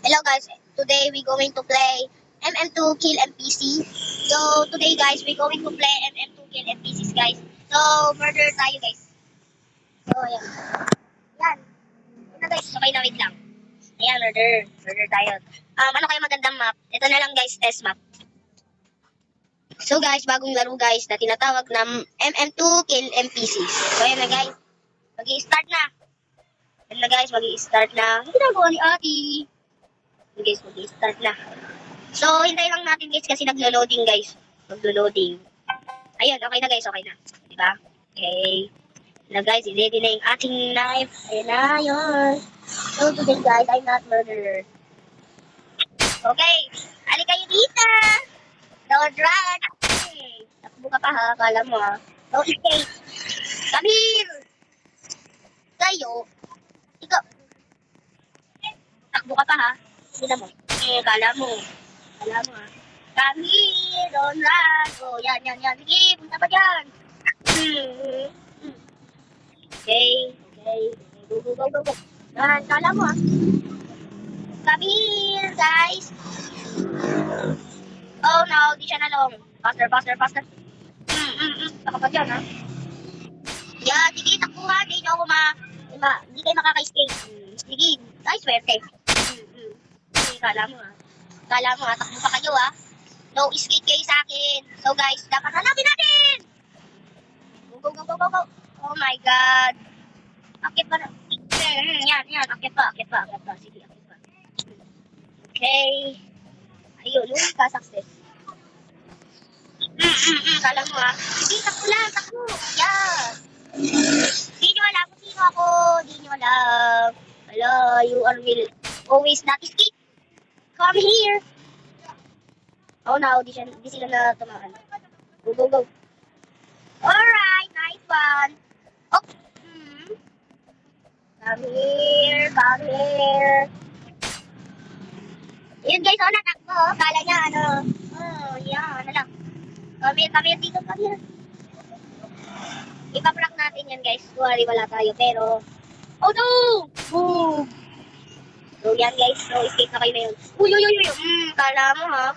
Hello guys, today we going to play MM2 Kill NPC. So today guys, we going to play MM2 Kill NPCs guys. So murder tayo guys. So ayan. Yan. Ito guys, sabay na wait lang. Ayan, murder tayo. Ano kayo magandang map? Ito na lang guys, test map. So guys, bagong laro guys na tinatawag na MM2 Kill NPCs. So ayan na guys, mag-i-start na. Ayan na guys, mag-i-start na. Ano ginagawa ni Ate? Guys, mag-start na. So, hintay lang natin guys kasi naglo-loading guys. Naglo-loading. Ayun, okay na guys, okay na. Diba? Okay. Na guys, i-ready na yung ating knife. Ayun na, yun. So, today guys, I'm not murderer. Okay. Ali kayo dito. Don't run. Okay. Takbo ka pa ha, kala mo ha. Don't escape. Come here. Kayo. Ikaw. Takbo ka pa ha. Sila mo. Kala mo ha. Kami, don't run. Oh, yan. Sige, punta pa dyan. Okay. Go. Yan, kala mo ha. Kami, guys. Oh no, di siya nalong. Faster. Taka pa dyan ha. Yan, sige, takbuhan. Hindi nyo ako hindi kayo makaka-escape. Sige, ay, swerte. Kala mo ha, takbo pa kayo ha. No escape kayo sa akin. So guys, dapat hanapin natin. Go. Oh my god. Akit pa na. Yan. Akit pa. Sige, akit pa. Okay. Ayun, yung ka-success. Kala mo ha. Sige, takbo. Yan. Di nyo alam kung sino ako. Di nyo alam. Hello, you will always not escape. Come here. Oh no, di sila na tumakan. Go. Alright, nice one. Oh. Come here. Yun guys, natakbo. Kala niya yan, ano lang. Come here dito, come here. Ipaprank natin yan guys. Sorry, wala tayo, pero oh no! Boom! So yan guys, so escape na kayo na yun. Uy. Kala mo ha.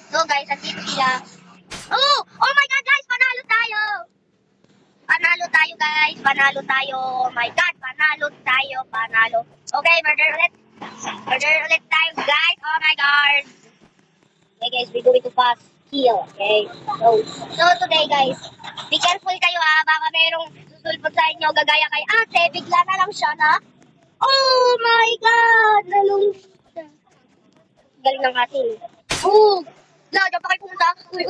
So guys, andito sila. Oh my god guys, panalo tayo guys, oh my god, panalo. Okay, murder ulit tayo guys, oh my god. Okay guys, we're going to fast kill, okay? So today guys, be careful kayo ha, baka merong susulpot sa inyo, gagaya kay ate, bigla na lang siya na oh my God! Galing ng ating. Oh! Diyan pa kayo pumunta. Uy.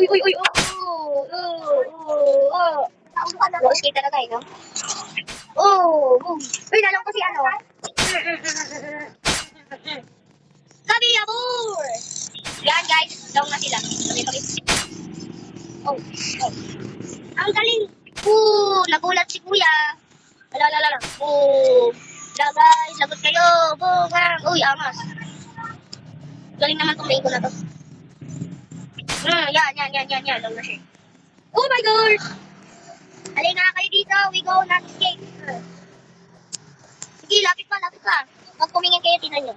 No escape talaga no? Oh! Uy, nalong ko si ano. Sabi abur! Yan guys, down na sila. Kami. Oh. Ang galing. Nagulat si kuya. Ala. Oh! Guys, lagot kayo. Bungang. Uy, angas. Galing naman itong lego na to. Yan. Lang na siya. Oh my God! Alay na kayo dito. We go, not escape. Sige, lapit pa. Pag tumingin kayo, tinan nyo.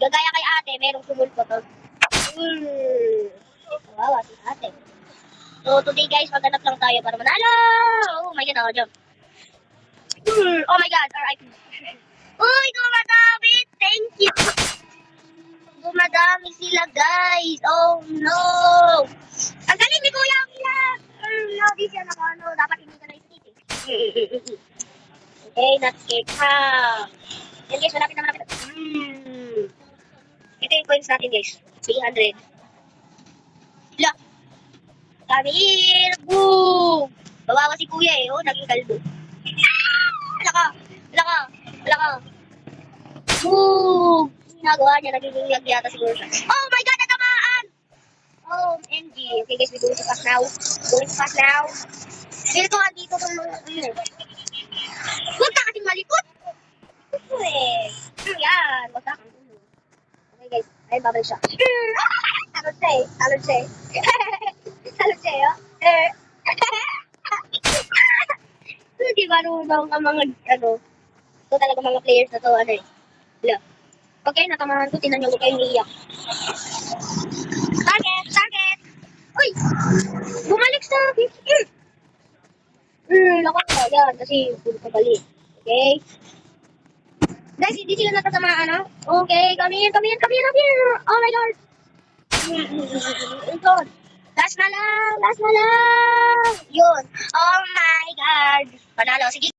Gagaya kay ate, merong sumulpo to. Wawa si ate. So, today guys, maghanap lang tayo para manalo. Oh my God, jump. Oh my God, alright. Uy, dumadami! Thank you! Dumadami sila, guys! Oh, no! Ang galing ni Kuya Akila! No, di siya dapat hindi ka na-escape eh. Okay, not escape ha. Yan guys, malapit na. Ito yung coins natin guys. 300. Look! Come here! Boom! Bawawa si Kuya eh. Oh, naging kaldo. Wala ka. Boom! Ginagawa niya, nagiging lag yata siguro siya. Oh my God, natamaan! OMG. Okay guys, we're going to pass now. Feel ko, andito kung huwag ka kasing malikot! Yan, wag ka kang tulog. Okay guys, ayun, babalik siya. Talon siya oh. Di ba marunong ang mga, ito talaga mga players na to, Wala. Pag kayo natamahan ko, tinan nyo, huwag kayong iiyak. Target! Target! Uy! Bumalik sa akin. Lakot ka. Yan, kasi puro ka balik. Okay? Guys, hindi sila natatamaan, ha? Okay, come here, come here, come here, come here! Oh my God! Ito. Last na lang! Last na lang! Yun. Oh my God! Panalo. Sige.